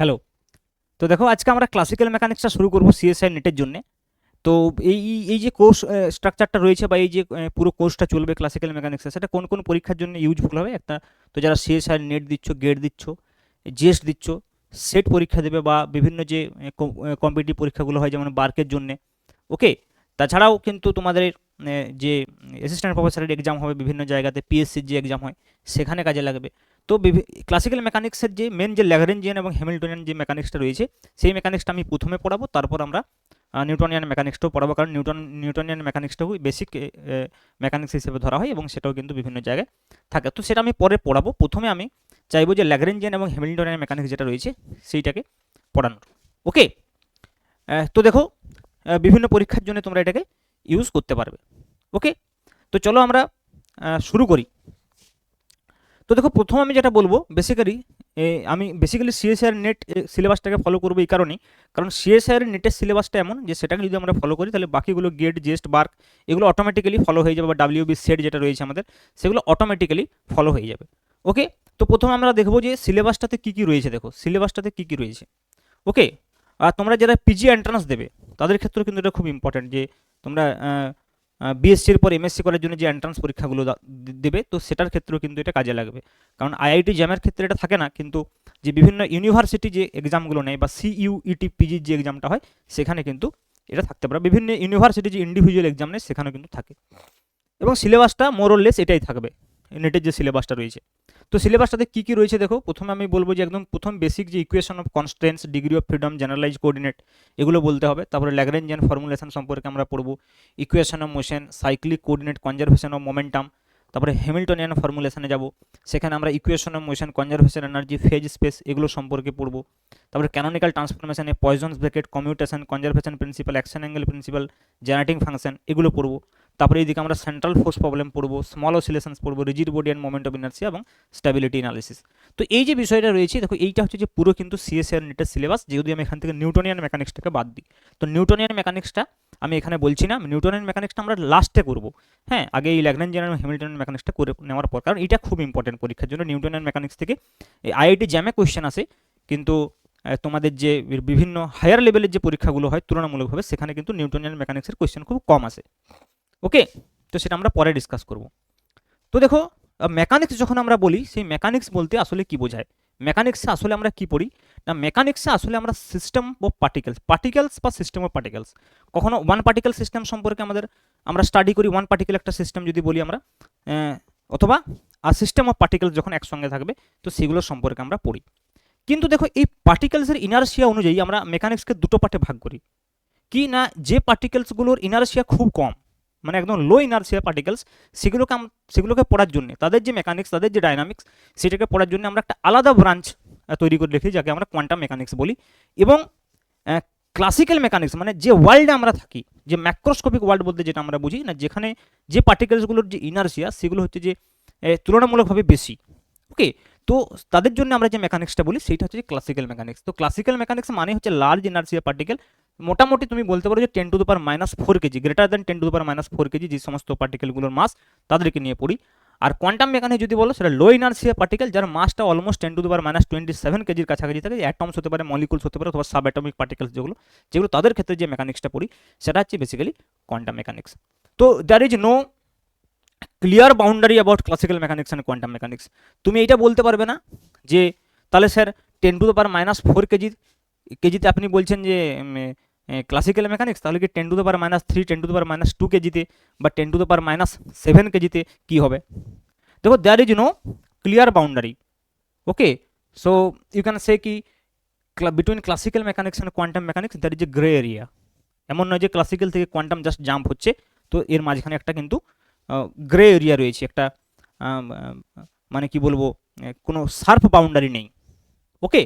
Hello. তো দেখো আজকে আমরা ক্লাসিক্যাল মেকানিক্সটা শুরু করব সিএসআই নেটের জন্য। তো এই এই যে কোর্স স্ট্রাকচারটা রয়েছে বা এই যে পুরো কোর্সটা চলবে ক্লাসিক্যাল মেকানিক্সে, সেটা কোন কোন পরীক্ষার জন্য ইউজফুল হবে একটা। তো যারা সিএসআই নেট দিচ্ছ, গেট দিচ্ছ, জিএস দিচ্ছ, সেট পরীক্ষা দেবে বা বিভিন্ন যে কম্পিটিটিভ পরীক্ষাগুলো হয় যেমন বার্কের জন্যে, ওকে। তাছাড়াও কিন্তু তোমাদের যে অ্যাসিস্ট্যান্ট প্রফেসরের এক্সাম হবে বিভিন্ন জায়গাতে, পিএসসির যে এক্সাম হয় সেখানে কাজে লাগবে। তো ক্লাসিক্যাল মেকানিক্সের যে মেন যে ল্যাগ্রেঞ্জিয়ান এবং হ্যামিল্টনিয়ান যে মেকানিক্সটা রয়েছে, সেই মেকানিক্সটা আমি প্রথমে পড়াবো, তারপর আমরা নিউটনিয়ান মেকানিক্সটাও পড়াবো, কারণ নিউটনিয়ান মেকানিক্সটাও বেসিক মেকানিক্স হিসেবে ধরা হয় এবং সেটাও কিন্তু বিভিন্ন জায়গায় থাকে। তো সেটা আমি পরে পড়াবো। প্রথমে আমি চাইবো যে ল্যাগ্রেঞ্জিয়ান এবং হ্যামিল্টনিয়ান মেকানিক্স যেটা রয়েছে সেইটাকে পড়ানোর, ওকে। তো দেখো বিভিন্ন পরীক্ষার জন্য তোমরা এটাকে ইউজ করতে পারবে, ওকে। তো চলো আমরা শুরু করি। তো দেখো প্রথম আমি যেটা বলবো বেসিক্যালি, আমি বেসিক্যালি সিএসআইআর নেট সিলেবাসটাকে ফলো করবো এই কারণেই, কারণ সিএসআইআর নেটের সিলেবাসটা এমন যে সেটাকে যদি আমরা ফলো করি তাহলে বাকিগুলো গেট, জেস্ট, বার্ক এগুলো অটোমেটিক্যালি ফলো হয়ে যাবে, বা ডাব্লিউবি সেট যেটা রয়েছে আমাদের সেগুলো অটোমেটিক্যালি ফলো হয়ে যাবে, ওকে। তো প্রথমে আমরা দেখবো যে সিলেবাসটাতে কী কী রয়েছে। দেখো সিলেবাসটাতে কী কী রয়েছে, ওকে। আর তোমরা যারা পিজি এন্ট্রান্স দেবে তাদের ক্ষেত্রেও কিন্তু এটা খুব ইম্পর্টেন্ট যে তোমরা বিএসসির পর এমএসসি করার জন্য যে এন্ট্রান্স পরীক্ষাগুলো দেবে, তো সেটার ক্ষেত্রেও কিন্তু এটা কাজে লাগবে। কারণ আইআইটি জ্যামের ক্ষেত্রে এটা থাকে না, কিন্তু যে বিভিন্ন ইউনিভার্সিটি যে এক্সামগুলো নেয় বা সিইউইটি পিজির যে এক্সামটা হয় সেখানে কিন্তু এটা থাকতে পারে। বিভিন্ন ইউনিভার্সিটি যে ইন্ডিভিজুয়াল এক্সাম নেয় সেখানেও কিন্তু থাকে, এবং সিলেবাসটা মোরলেস এটাই থাকবে নেটের যে সিলেবাসটা রয়েছে। তো সিলেবাসটাতে কী কী রয়েছে দেখো, প্রথমে আমি বলবো যে একদম প্রথম বেসিক যে equation of constants, degree of freedom, generalize coordinate এগুলো বলতে হবে। তারপরে ল্যাগ্রেঞ্জিয়ান ফর্মুলেশন সম্পর্কে আমরা পড়বো, equation of motion, cyclic coordinate, conservation of momentum. তারপরে হ্যামিল্টনিয়ান ফর্মুলেশনে যাব, সেখানে আমরা equation of motion, conservation energy, phase space এগুলো সম্পর্কে পড়বো। তারপরে ক্যানোনিক্যাল ট্রান্সফরমেশনে Poisson's bracket, commutation, conservation principle, action angle principle, generating function এগুলো পড়বো। তারপরে এইদিকে আমরা সেন্ট্রাল ফোর্স প্রবলেম পড়বো, স্মল অসিলেশনস পড়বো, rigid body and moment of inertia এবং স্ট্যাবিলিটি অ্যানালিসিস। তো এই যে বিষয়টা রয়েছে দেখো, এইটা হচ্ছে যে পুরো কিন্তু সিএসআইআর নেটের সিলেবাস, যদি আমি এখান থেকে নিউটনিয়ান মেকানিক্সটাকে বাদ দিই। তো নিউটনিয়ান মেকানিক্সটা আমি এখানে বলছি না, নিউটনিয়ান মেকানিক্সটা আমরা লাস্টে করবো। হ্যাঁ, আগে এই ল্যাগ্রেঞ্জিয়ান এবং হ্যামিল্টনিয়ান মেকানিক্সটা করে নেওয়ার পর, কারণ এটা খুব ইম্পর্টেন্ট পরীক্ষার জন্য। নিউটনিয়ান মেকানিক্স থেকে আইআইটি জ্যামে কোয়েশ্চেন আসে, কিন্তু তোমাদের যে বিভিন্ন হায়ার লেভেলের যে পরীক্ষাগুলো হয় তুলনামূলকভাবে সেখানে কিন্তু নিউটনিয়ান মেকানিক্সের কোয়েশ্চেন খুব কম আসে, ওকে। তো সেটা আমরা পরে ডিসকাস করব। তো দেখো মেকানিক্স যখন আমরা বলি, সেই মেকানিক্স বলতে আসলে কি বোঝায়, মেকানিক্সে আসলে আমরা কি পড়ি না, মেকানিক্সে আসলে আমরা সিস্টেম অফ পার্টিকেলস বা সিস্টেম অফ পার্টিকেলস, কখনো ওয়ান পার্টিকেল সিস্টেম সম্পর্কে আমরা স্টাডি করি, ওয়ান পার্টিকেল একটা সিস্টেম যদি বলি আমরা, অথবা সিস্টেম অফ পার্টিকেলস যখন একসঙ্গে থাকবে তো সেগুলো সম্পর্কে আমরা পড়ি। কিন্তু দেখো এই পার্টিকেলসের ইনার্সিয়া অনুযায়ী আমরা মেকানিক্সকে দুটো পার্টে ভাগ করি। কি না, যে পার্টিকেলসগুলোর ইনার্সিয়া খুব কম, মানে একদম লো ইনার্সিয়া পার্টিকেলস, সেগুলোকে পড়ার জন্য তাদের যে মেকানিক্স, তাদের যে ডায়নামিক্স সেটাকে পড়ার জন্য আমরা একটা আলাদা ব্রাঞ্চ তৈরি করে রেখেছি, যাকে আমরা কোয়ান্টাম মেকানিক্স বলি। এবং ক্লাসিক্যাল মেকানিক্স মানে যে ওয়ার্ল্ডে আমরা থাকি, যে ম্যাক্রোস্কোপিক ওয়ার্ল্ড বলতে যেটা আমরা বুঝি না, যেখানে যে পার্টিকেলসগুলোর যে ইনার্সিয়া সেগুলো হচ্ছে যে তুলনামূলকভাবে বেশি, ওকে। তো তাদের জন্য আমরা যে মেকানিক্সটা বলি সেটা হচ্ছে ক্লাসিক্যাল মেকানিক্স। তো ক্লাসিক্যাল মেকানিক্স মানে হচ্ছে লার্জ ইনার্সিয়া পার্টিকেল, মোটামুটি তুমি বলতে পারো যে 10⁻⁻⁴ কেজি, গ্রেটার দ্যান 10⁻⁴ কেজি যে সমস্ত পার্টিকেলগুলোর মাস, তাদেরকে নিয়ে পড়ি। আর কোয়ান্টাম মেকানিক্স যদি বলো সেটা লো ইনার্সিয়া পার্টিকেল, যার মাসটা অলমোস্ট 10⁻27 কেজির কাছাকাছি থাকে, অ্যাটমস হতে পারে, মলিকুলস হতে পারে, অথবা সাব অ্যাটমিক পার্টিকেলস যেগুলো যেগুলো তাদের ক্ষেত্রে যে মেকানিক্সটা পড়ি সেটা হচ্ছে বেসিক্যালি কোয়ান্টাম মেকানিক্স। তো there is no clear boundary about classical mechanics and quantum mechanics. তুমি এইটা বলতে পারবে না যে তাহলে স্যার 10⁻⁴ কেজিতে আপনি বলছেন যে ক্লাসিক্যাল মেকানিক্স, তাহলে কি 10⁻⁻3, 10⁻⁻2 কেজিতে বা 10⁻⁷ কেজিতে কী হবে? দেখো there is no clear boundary, okay. So you can say কি between classical mechanics and quantum mechanics there is a grey area. এমন নয় যে ক্লাসিক্যাল থেকে কোয়ান্টাম জাস্ট জাম্প হচ্ছে, তো এর মাঝখানে একটা কিন্তু গ্রে এরিয়া রয়েছে, একটা মানে কি বলবো, কোনো শার্প বাউন্ডারি নেই, ওকে।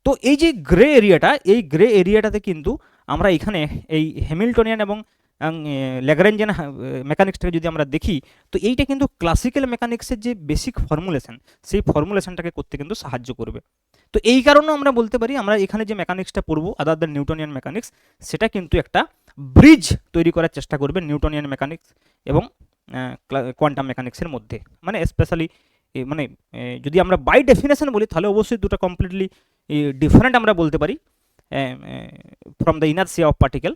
তো এই যে গ্রে এরিয়াটা, এই গ্রে এরিয়াটাতে কিন্তু আমরা এখানে এই হ্যামিল্টনিয়ান এবং ল্যাগ্রেঞ্জিয়ান মেকানিক্সটাকে যদি আমরা দেখি, তো এইটা কিন্তু ক্লাসিক্যাল মেকানিক্সের যে বেসিক ফর্মুলেশন, সেই ফর্মুলেশনটাকে করতে কিন্তু সাহায্য করবে। তো এই কারণেও আমরা বলতে পারি আমরা এখানে যে মেকানিক্সটা পড়বো আদার দ্যান নিউটনিয়ান মেকানিক্স, সেটা কিন্তু একটা ব্রিজ তৈরি করার চেষ্টা করবে নিউটনিয়ান মেকানিক্স এবং কোয়ান্টাম মেকানিক্সের মধ্যে। মানে স্পেশালি মানে যদি আমরা বাই ডেফিনেশন বলি তাহলে অবশ্যই দুটো কমপ্লিটলি ডিফারেন্ট আমরা বলতে পারি from the inertia of particle.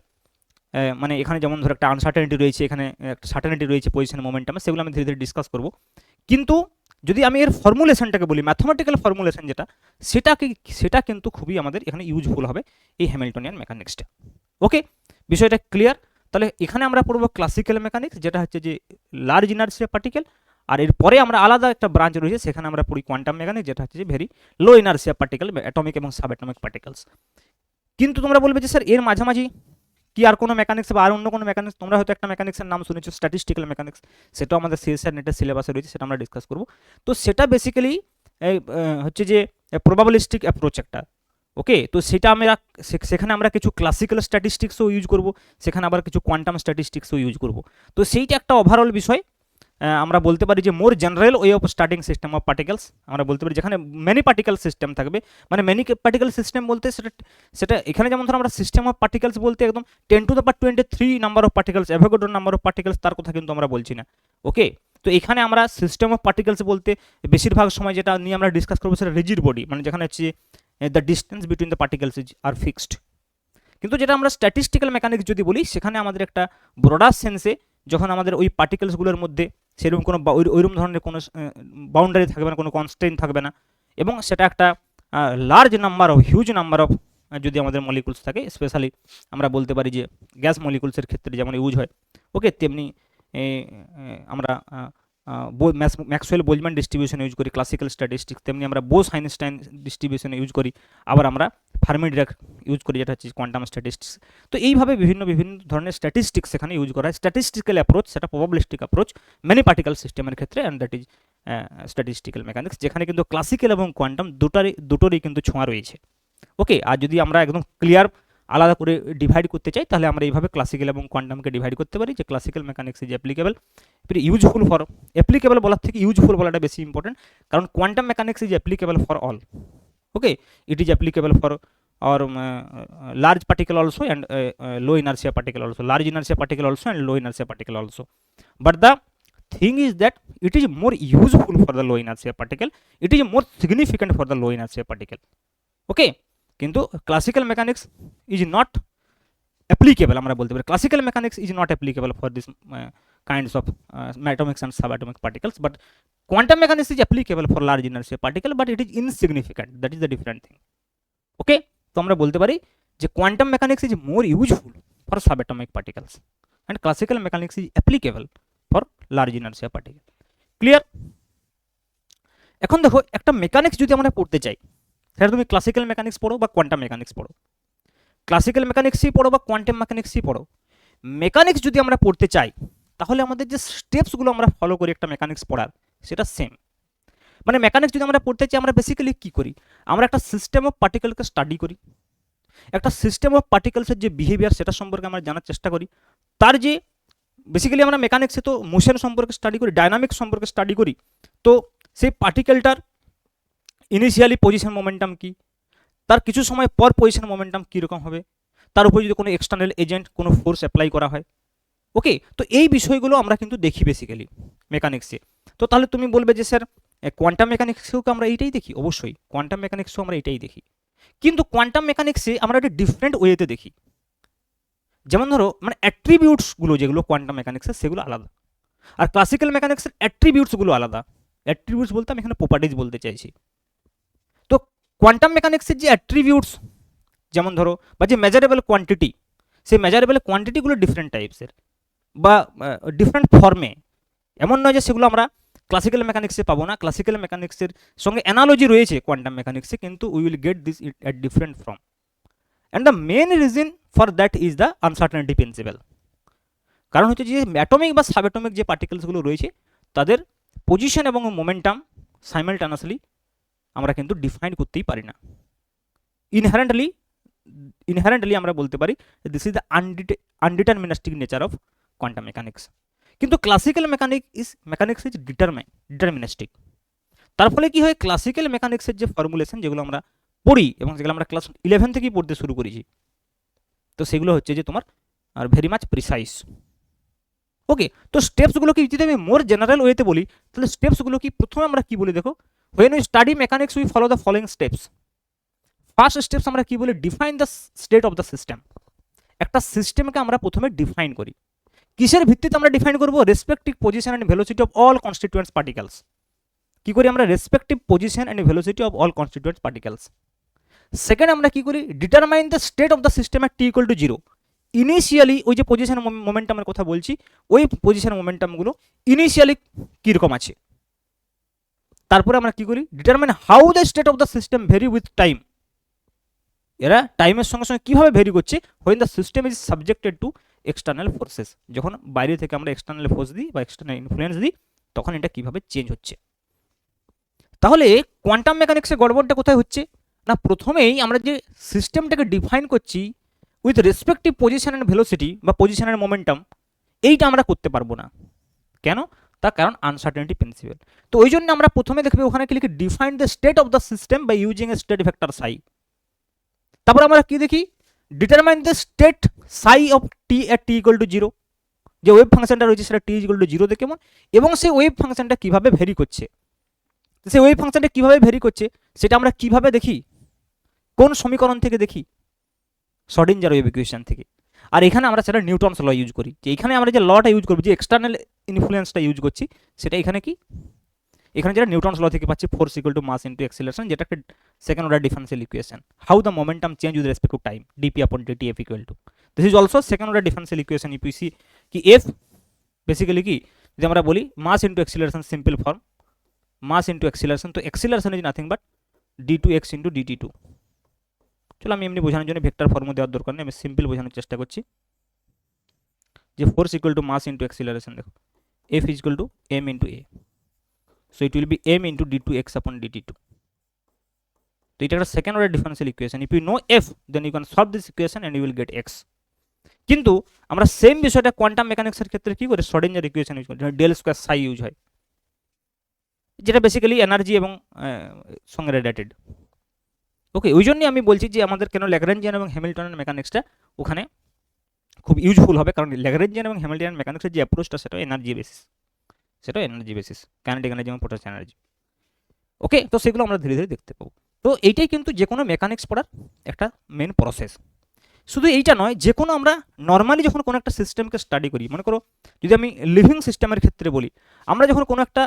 মানে এখানে যেমন ধরো একটা আনসার্টেনিটি রয়েছে, এখানে একটা সার্টেনিটি রয়েছে পজিশন মোমেন্টামে, সেগুলো আমি ধীরে ধীরে ডিসকাস করব। কিন্তু যদি আমি এর ফর্মুলেশনটাকে বলি, ম্যাথমেটিক্যাল ফর্মুলেশন যেটা, সেটা কিন্তু খুবই আমাদের এখানে ইউজফুল হবে এই হ্যামিল্টনিয়ান মেকানিক্সটা। ওকে, বিষয়টা ক্লিয়ার? তাহলে এখানে আমরা পড়বো ক্লাসিক্যাল মেকানিক্স, যেটা হচ্ছে যে লার্জ ইনার্সিয়া পার্টিকেল, আর এরপরে আমরা আলাদা একটা ব্রাঞ্চ রয়েছে সেখানে আমরা পড়ি কোয়ান্টাম মেকানিক্স, যেটা হচ্ছে যে very low inertia particle, atomic এবং সাব অ্যাটমিক পার্টিকেলস। কিন্তু তোমরা বলবে যে স্যার এর মাঝামাঝি কি আর কোনো মেকানিক্স বা আর অন্য কোনো মেকানিক্স? তোমরা হয়তো একটা মেকানিক্সের নাম শুনেছো, স্ট্যাটিস্টিক্যাল মেকানিক্স, সেটাও আমাদের সিএসআর নেটের সিলেবাসে রয়েছে, সেটা আমরা ডিসকাস করব। তো সেটা বেসিক্যালি হচ্ছে যে প্রবাবিলিস্টিক অ্যাপ্রোচ একটা। ওকে, তো সেটা আমরা সেখানে আমরা কিছু ক্লাসিক্যাল স্ট্যাটিস্টিক্সও ইউজ করব, সেখানে আবার কিছু কোয়ান্টাম স্ট্যাটিস্টিক্সও ইউজ করব। তো সেইটা একটা ওভারঅল বিষয়। আমরা বলতে পারি যে more general way of starting system of particles, আমরা বলতে পারি যেখানে মেনি পার্টিকেল সিস্টেম থাকবে। মানে মেনি পার্টিকেল সিস্টেম বলতে সেটা এখানে যেমন ধরো আমরা সিস্টেম অফ পার্টিকেলস বলতে একদম 10⁻23 number of particles, Avogadro number of particles, তার কথা কিন্তু আমরা বলছি না। ওকে, তো এখানে আমরা সিস্টেম অফ পার্টিকেলস বলতে বেশিরভাগ সময় যেটা নিয়ে আমরা ডিসকাস করবো সেটা রিজিড বডি, মানে যেখানে হচ্ছে the distance between the particles is are fixed. কিন্তু যেটা আমরা স্ট্যাটিস্টিক্যাল মেকানিক্স যদি বলি, সেখানে আমাদের একটা ব্রডার সেন্সে যখন আমাদের ওই পার্টিকেলসগুলোর মধ্যে সেরকম কোনো ওইরকম ধরনের কোনো বাউন্ডারি থাকবে না, কোনো কনস্ট্রেইন থাকবে না, এবং সেটা একটা large number of huge number of যদি আমাদের মলিকুলস থাকে, স্পেশালি আমরা বলতে পারি যে গ্যাস মলিকুলসের ক্ষেত্রে যেমন ইউজ হয়, ওকে, তেমনি আমরা ম্যাক্সওয়েল বোলম্যান ডিস্ট্রিবিউশন ইউজ করি ক্লাসিক্যাল স্ট্যাটিস্টিক্স, তেমনি আমরা বোস আইনস্টাইন ডিস্ট্রিবিউশন ইউজ করি, আবার আমরা ফার্মি ডিরাক ইউজ করি যেটা হচ্ছে কোয়ান্টাম স্ট্যাটিস্টিক্স। তো এইভাবে বিভিন্ন বিভিন্ন ধরনের স্ট্যাটিস্টিক্স সেখানে ইউজ করা হয়। স্ট্যাটিস্টিক্যাল অ্যাপ্রোচ সেটা প্রবাবিলিস্টিক অ্যাপ্রোচ মেনি পার্টিকেল সিস্টেমের ক্ষেত্রে, and that is statistical mechanics, যেখানে কিন্তু ক্লাসিক্যাল এবং কোয়ান্টাম দুটোরই কিন্তু ছোঁয়া রয়েছে। ওকে, আর যদি আমরা একদম ক্লিয়ার আলাদা করে ডিভাইড করতে চাই, তাহলে আমরা এইভাবে ক্লাসিক্যাল এবং কোয়ান্টামকে ডিভাইড করতে পারি, যে classical mechanics is applicable, useful for, applicable বলার থেকে ইউজফুল বলাটা বেশি ইম্পর্টেন্ট, কারণ quantum mechanics is applicable for all. Okay, it is applicable for or large particle also and low inertia particle also, large inertia particle also and low inertia particle also. But the thing is that it is more useful for the low inertia particle, it is more significant for the low inertia particle. Okay, কিন্তু classical mechanics is not applicable, আমরা বলতে পারি classical mechanics is not applicable for this kinds of atomics and subatomic particles, but quantum mechanics is applicable for large inertia particle, but it is insignificant, that is the different thing. Okay, তো আমরা বলতে পারি যে quantum mechanics is more useful for subatomic particles and classical mechanics is applicable for large inertia particle. Clear? এখন দেখো, একটা mechanics যদি আমরা পড়তে চাই, সেটা তুমি ক্লাসিক্যাল মেকানিক্স পড়ো বা কোয়ান্টাম মেকানিক্স পড়ো, ক্লাসিক্যাল মেকানিক্সই পড়ো বা কোয়ান্টাম মেকানিক্সই পড়ো, মেকানিক্স যদি আমরা পড়তে চাই, তাহলে আমাদের যে স্টেপসগুলো আমরা ফলো করি একটা মেকানিক্স পড়ার, সেটা সেম। মানে মেকানিক্স যদি আমরা পড়তে চাই, আমরা বেসিক্যালি কী করি, আমরা একটা সিস্টেম অফ পার্টিকেলকে স্টাডি করি, একটা সিস্টেম অফ পার্টিকেলসের যে বিহেভিয়ার সেটা সম্পর্কে আমরা জানার চেষ্টা করি, তার যে বেসিক্যালি আমরা মেকানিক্সে তো মোশন সম্পর্কে স্টাডি করি, ডায়নামিক্স সম্পর্কে স্টাডি করি, তো সেই পার্টিকেলটার ইনিশিয়ালি পজিশন মোমেন্টাম কী, তার কিছু সময় পর পজিশন মোমেন্টাম কীরকম হবে, তার উপর যদি কোনো এক্সটার্নাল এজেন্ট কোনো ফোর্স অ্যাপ্লাই করা হয়। ওকে, তো এই বিষয়গুলো আমরা কিন্তু দেখি বেসিক্যালি মেকানিক্সে। তো তাহলে তুমি বলবে যে স্যার কোয়ান্টাম মেকানিক্সেও আমরা এইটাই দেখি? অবশ্যই কোয়ান্টাম মেকানিক্সেও আমরা এইটাই দেখি, কিন্তু কোয়ান্টাম মেকানিক্সে আমরা একটা ডিফারেন্ট ওয়েতে দেখি। যেমন ধরো, মানে অ্যাট্রিবিউটসগুলো যেগুলো কোয়ান্টাম মেকানিক্সের, সেগুলো আলাদা, আর ক্লাসিক্যাল মেকানিক্সের অ্যাট্রিবিউটসগুলো আলাদা। অ্যাট্রিবিউটস বলতে আমি এখানে প্রপার্টিজ বলতে চাইছি। তো কোয়ান্টাম মেকানিক্সের যে অ্যাট্রিবিউটস, যেমন ধরো, বা যে মেজারেবল কোয়ান্টিটি, সেই মেজারেবল কোয়ান্টিটিগুলো ডিফারেন্ট টাইপসের বা ডিফারেন্ট ফর্মে। এমন নয় যে সেগুলো আমরা ক্লাসিক্যাল মেকানিক্সে পাবো না, ক্লাসিক্যাল মেকানিক্সের সঙ্গে অ্যানালজি রয়েছে কোয়ান্টাম মেকানিক্সে, কিন্তু we will get this at different form, and the main reason for that is the uncertainty principle. কারণ হচ্ছে যে অ্যাটমিক বা সাবঅ্যাটমিক যে পার্টিকেলসগুলো রয়েছে, তাদের পজিশন এবং মোমেন্টাম সাইমালটানাসলি আমরা কিন্তু ডিফাইন করতেই পারি না। ইনহারেন্টলি আমরা বলতে পারি this is the undeterministic nature of quantum mechanics. কিন্তু ক্লাসিক্যাল মেকানিক্স ইজ ডিটারমিনিস্টিক। তার ফলে কি হয়, ক্লাসিক্যাল মেকানিক্সের যে ফর্মুলেশন যেগুলো আমরা পড়ি এবং যেগুলো আমরা ক্লাস 11 থেকেই পড়তে শুরু করেছি, তো সেগুলো হচ্ছে যে তোমার আর ভেরি মাচ প্রিসাইজ। ওকে, তো স্টেপসগুলো কি, যদি আমি মোর জেনারেল ওয়েতে বলি, তাহলে স্টেপসগুলো কি, প্রথমে আমরা কি বলি দেখো, when we study mechanics we follow the following steps. First steps আমরা কি বলি, define the state of the system. একটা সিস্টেমকে আমরা প্রথমে ডিফাইন করি। কিসের ভিত্তিতে আমরা ডিফাইন করব? Respective position and velocity of all constituents particles. কি করি আমরা? Respective position and velocity of all constituents particles. Second আমরা কি করি? Determine the state of the system at T equal to 0। Initially ওই যে পজিশন মোমেন্টামের কথা বলছি, ওই পজিশন মোমেন্টামগুলো ইনিশিয়ালি কীরকম আছে। তারপরে আমরা কি করি? Determine how the state of the system very with time. এরা টাইমের সঙ্গে সঙ্গে কীভাবে ভেরি করছে? When the system is subjected to external forces. যখন বাইরে থেকে আমরা এক্সটার্নাল ফোর্স দিই বা এক্সটার্নাল ইনফ্লুয়েন্স দিই, তখন এটা কীভাবে চেঞ্জ হচ্ছে। তাহলে কোয়ান্টাম মেকানিক্সের গড়বড়টা কোথায় হচ্ছে না, প্রথমেই আমরা যে সিস্টেমটাকে ডিফাইন করছি with respective position and velocity বা পজিশন অ্যান্ড মোমেন্টাম, এইটা আমরা করতে পারবো না। কেন? তার কারণ আনসার্টেনিটি প্রিন্সিপাল। তো ওই জন্য আমরা প্রথমে দেখবে ওখানে কি লিখি, define the state of the system by using a state vector psi. তারপর আমরা কি দেখি, determine the state psi of T at T equal to 0। যে ওয়েভ ফাংশনটা রয়েছে সেটা টি ইকুয়াল টু 0 তে কেমন, এবং সেই ওয়েভ ফাংশনটা কিভাবে ভেরি করছে। সেই ওয়েভ ফাংশনটা কিভাবে ভেরি করছে সেটা আমরা কিভাবে দেখি? কোন সমীকরণ থেকে দেখি? শ্রোডিঞ্জার ওয়েভ ইকুয়েশন থেকে। আর এখানে আমরা সেটা নিউটনস ল ইউজ করি। যে এখানে আমরা যে লটা ইউজ করবো, যে এক্সটার্নাল ইনফ্লুয়েন্সটা ইউজ করছি, সেটা এখানে কি, এখানে যেটা নিউটনস ল থেকে পাচ্ছি, force equal to mass into acceleration, যেটা একটা second order differential equation. How the momentum change with respect to time, dp upon dt F equal to, this is also second order differential equation. ইপিসি কি F basically কি, যদি আমরা বলি mass into acceleration simple form, mass into acceleration, তো acceleration is nothing but d2x into dt2। চলো আমি এমনি বোঝানোর জন্য ভেক্টর ফর্মে দেওয়ার দরকার নেই, আমি সিম্পল বোঝানোর চেষ্টা করছি। যে force equal to mass into acceleration, দেখো F is equal to M into A, so it will be M into d2x upon dt2। তো এটা একটা second order differential equation. If you know F then you can solve this equation and you will get X. কিন্তু আমরা same বিষয়টা quantum মেকানিক্সের ক্ষেত্রে কি করি, শ্রোডিঞ্জার ইকুয়েশন ইউজ করি, ডেল স্কোয়ার সাই ইউজ হয়, যেটা বেসিক্যালি এনার্জি এবং সঙ্গে রিলেটেড। ওকে, ওই জন্যই আমি বলছি যে আমাদের কেন ল্যাগ্রাঞ্জিয়ান এবং হ্যামিল্টনের মেকানিক্সটা ওখানে খুব ইউজফুল হবে, কারণ ল্যাগ্রাঞ্জিয়ান এবং হ্যামিল্টনিয়ান মেকানিক্সের যে অ্যাপ্রোচটা সেটা এনার্জি বেসিস, কাইনেটিক এনার্জি এবং পোটেনশিয়াল এনার্জি। ওকে, তো সেগুলো আমরা ধীরে ধীরে দেখতে পাবো। তো এইটাই কিন্তু যে কোনো মেকানিক্স পড়ার একটা মেন প্রসেস। শুধু এইটা নয়, যে কোনো আমরা নর্মালি যখন কোনো একটা সিস্টেমকে স্টাডি করি, মনে করো যদি আমি লিভিং সিস্টেমের ক্ষেত্রে বলি, আমরা যখন কোনো একটা